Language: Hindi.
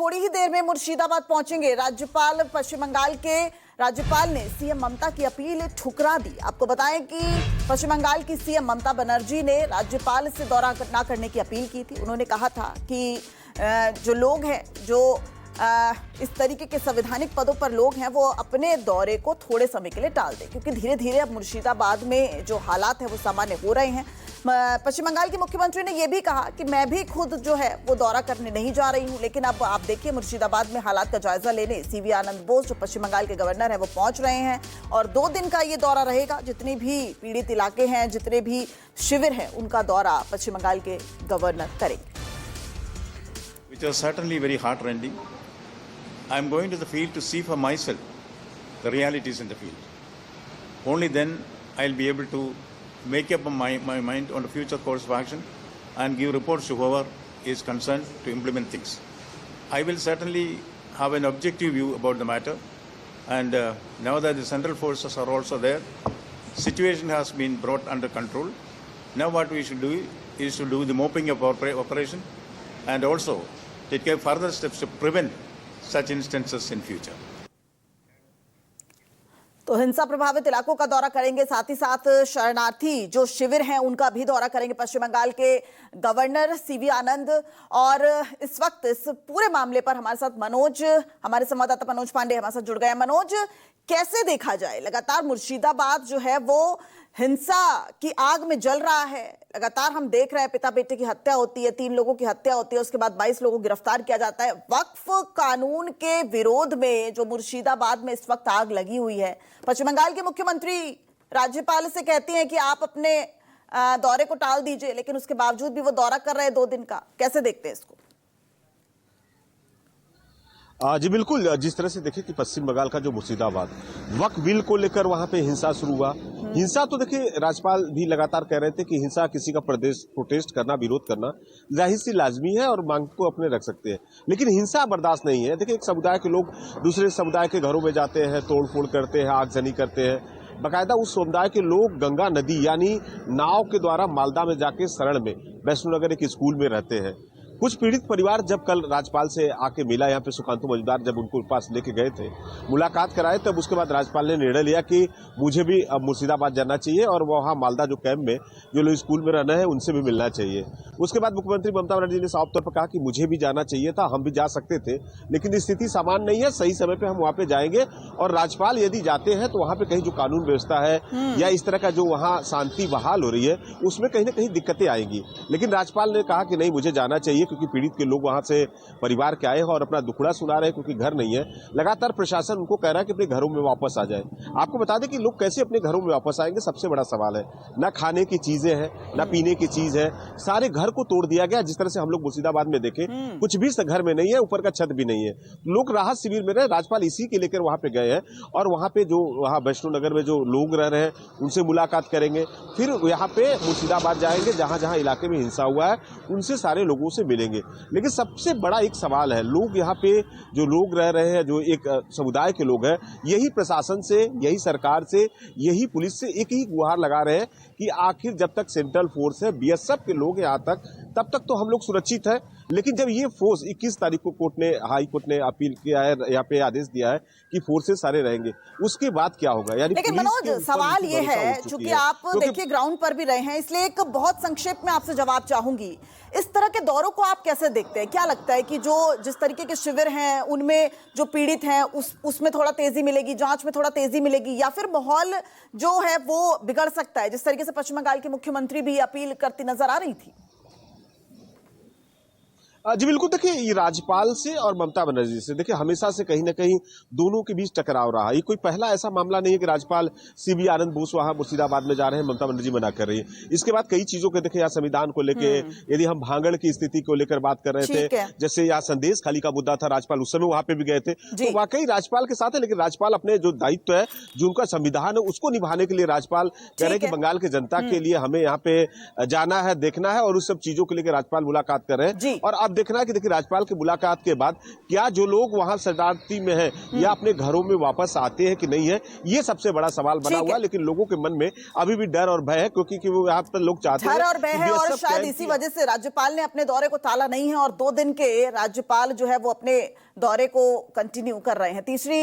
थोड़ी ही देर में मुर्शिदाबाद पहुंचेंगे राज्यपाल। पश्चिम बंगाल के राज्यपाल ने सीएम ममता की अपील ठुकरा दी। आपको बताएं कि पश्चिम बंगाल की सीएम ममता बनर्जी ने राज्यपाल से दौरा न करने की अपील की थी। उन्होंने कहा था कि जो लोग हैं, जो इस तरीके के संवैधानिक पदों पर लोग हैं, वो अपने दौरे को थोड़े समय के लिए टाल दें, क्योंकि धीरे धीरे अब मुर्शिदाबाद में जो हालात है वो सामान्य हो रहे हैं। पश्चिम बंगाल के मुख्यमंत्री ने यह भी कहा कि मैं भी खुद जो है वो दौरा करने नहीं जा रही हूं, लेकिन अब आप देखिए मुर्शिदाबाद में हालात का जायजा लेने सीवी आनंद बोस जो पश्चिम बंगाल के गवर्नर हैं वो पहुंच रहे हैं और 2 दिन का ये दौरा रहेगा। जितने भी पीड़ित इलाके हैं, जितने भी शिविर हैं, उनका दौरा पश्चिम बंगाल के गवर्नर करेंगे। Which was certainly very heart-rending. I am going to the field to see for myself the realities in the field. Only then I'll be able to make up my mind on the future course of action and give reports to whoever is concerned to implement things. I will certainly have an objective view about the matter, and now that the central forces are also there, situation has been brought under control. Now what we should do is to do the mopping up operation and also take further steps to prevent such instances in future. तो हिंसा प्रभावित इलाकों का दौरा करेंगे, साथ ही साथ शरणार्थी जो शिविर हैं उनका भी दौरा करेंगे पश्चिम बंगाल के गवर्नर सीवी आनंद। और इस वक्त इस पूरे मामले पर हमारे साथ मनोज, हमारे संवाददाता मनोज पांडे हमारे साथ जुड़ गए हैं। मनोज, कैसे देखा जाए, लगातार मुर्शिदाबाद जो है वो हिंसा की आग में जल रहा है। लगातार हम देख रहे हैं पिता बेटे की हत्या होती है, 3 लोगों की हत्या होती है, उसके बाद 22 लोगों को गिरफ्तार किया जाता है। वक्फ कानून के विरोध में जो मुर्शिदाबाद में इस वक्त आग लगी हुई है, पश्चिम बंगाल के मुख्यमंत्री राज्यपाल से कहती हैं कि आप अपने दौरे को टाल दीजिए, लेकिन उसके बावजूद भी वो दौरा कर रहे हैं 2 दिन का। कैसे देखते हैं इसको? जी बिल्कुल, जिस तरह से देखिए कि पश्चिम बंगाल का जो मुर्शिदाबाद वक्फ बिल को लेकर वहां पे हिंसा शुरू हुआ। हिंसा तो देखिए राज्यपाल भी लगातार कह रहे थे कि हिंसा किसी का प्रोटेस्ट करना, विरोध करना जाहिर सी लाजमी है और मांग को अपने रख सकते हैं, लेकिन हिंसा बर्दाश्त नहीं है। देखिए एक समुदाय के लोग दूसरे समुदाय के घरों में जाते हैं, तोड़फोड़ करते हैं, आगजनी करते हैं। बाकायदा उस समुदाय के लोग गंगा नदी यानी नाव के द्वारा मालदा में जाके शरण में वैष्णो नगर एक स्कूल में रहते हैं। कुछ पीड़ित परिवार जब कल राज्यपाल से आके मिला, यहाँ पे सुकांतु मजूमदार जब उनको पास लेके गए थे, मुलाकात कराए, तब उसके बाद राज्यपाल ने निर्णय लिया कि मुझे भी अब मुर्शिदाबाद जाना चाहिए और वहाँ मालदा जो कैंप में जो लोग स्कूल में रहना है उनसे भी मिलना चाहिए। उसके बाद मुख्यमंत्री ममता बनर्जी ने साफ तौर पर कहा कि मुझे भी जाना चाहिए था, हम भी जा सकते थे, लेकिन स्थिति सामान्य नहीं है, सही समय पर हम वहाँ पे जाएंगे और राज्यपाल यदि जाते हैं तो वहाँ पे कहीं जो कानून व्यवस्था है या इस तरह का जो वहाँ शांति बहाल हो रही है उसमें कहीं ना कहीं दिक्कतें आएंगी। लेकिन राज्यपाल ने कहा कि नहीं, मुझे जाना चाहिए, क्योंकि पीड़ित के लोग वहां से परिवार के आए हैं और अपना दुखड़ा सुना रहे हैं, क्योंकि घर नहीं है। लगातार प्रशासन उनको कह रहा है कि अपने घरों में वापस आ जाए। आपको बता दें कि लोग कैसे अपने घरों में वापस आएंगे, सबसे बड़ा सवाल है। ना खाने की चीजें हैं, ना पीने की चीज है, सारे घर को तोड़ दिया गया। जिस तरह से हम लोग मुर्शिदाबाद में देखें, कुछ भी घर में नहीं है, ऊपर का छत भी नहीं है, लोग राहत शिविर में रहे। राज्यपाल इसी के लेकर वहां पे गए हैं और वहां पे जो वहां वैष्णो नगर में जो लोग रह रहे हैं उनसे मुलाकात करेंगे, फिर यहाँ पे मुर्शिदाबाद जाएंगे, जहां जहां इलाके में हिंसा हुआ है उनसे सारे लोगों से मिलेंगे। लेकिन सबसे बड़ा एक सवाल है, लोग यहाँ पे जो लोग रह रहे हैं, जो एक समुदाय के लोग हैं, यही प्रशासन से, यही सरकार से, यही पुलिस से एक ही गुहार लगा रहे हैं कि आखिर जब तक सेंट्रल फोर्स है, बीएसएफ के लोग यहाँ तक, तब तक तो हम लोग सुरक्षित है। लेकिन जब ये फोर्स 21 तारीख को हाई कोर्ट ने अपील किया है, यहाँ पे आदेश दिया है कि फोर्सेस सारे रहेंगे, उसके बाद क्या होगा? यानी लेकिन मनोज, सवाल ये है, चूंकि आप देखिए ग्राउंड पर भी रहे हैं, इसलिए एक बहुत संक्षेप में आपसे जवाब चाहूंगी। इस तरह के दौरों को आप कैसे देखते हैं? क्या लगता है कि जो जिस तरीके के शिविर हैं उनमें जो पीड़ित हैं उसमें थोड़ा तेजी मिलेगी, जांच में थोड़ा तेजी मिलेगी, या फिर माहौल जो है वो बिगड़ सकता है, जिस तरीके से पश्चिम बंगाल के मुख्यमंत्री भी अपील करती नजर आ रही थी? जी बिल्कुल, देखिए ये राज्यपाल से और ममता बनर्जी से देखिए हमेशा से कहीं ना कहीं दोनों के बीच टकराव रहा। ये कोई पहला ऐसा मामला नहीं है कि राज्यपाल सीवी आनंद बोस वहां मुर्शिदाबाद में जा रहे हैं, ममता बनर्जी मना कर रही है। इसके बाद कई चीजों के देखिए यहाँ संविधान को लेके, यदि हम भांगड़ की स्थिति को लेकर बात कर रहे थे, जैसे यहाँ संदेश खाली का मुद्दा था, राज्यपाल उस समय वहां पे भी गए थे, तो वाकई राज्यपाल के साथ है। लेकिन राज्यपाल अपने जो दायित्व है, जो उनका संविधान है, उसको निभाने के लिए राज्यपाल कह रहे हैं कि बंगाल की जनता के लिए हमें यहाँ पे जाना है, देखना है, और उस सब चीजों को लेकर राज्यपाल मुलाकात कर रहे हैं। और अब देखना है कि देखिए राज्यपाल की मुलाकात के बाद क्या जो लोग वहां शरणार्थी में हैं या अपने घरों में वापस आते हैं कि नहीं है, ये सबसे बड़ा सवाल बना हुआ है। लेकिन लोगों के मन में अभी भी डर और भय है, क्योंकि वो यहाँ पर लोग चाहते हैं डर और भय है, और शायद इसी वजह से राज्यपाल ने अपने दौरे को टाला नहीं है और 2 दिन के राज्यपाल जो है वो अपने दौरे को कंटिन्यू कर रहे हैं। तीसरी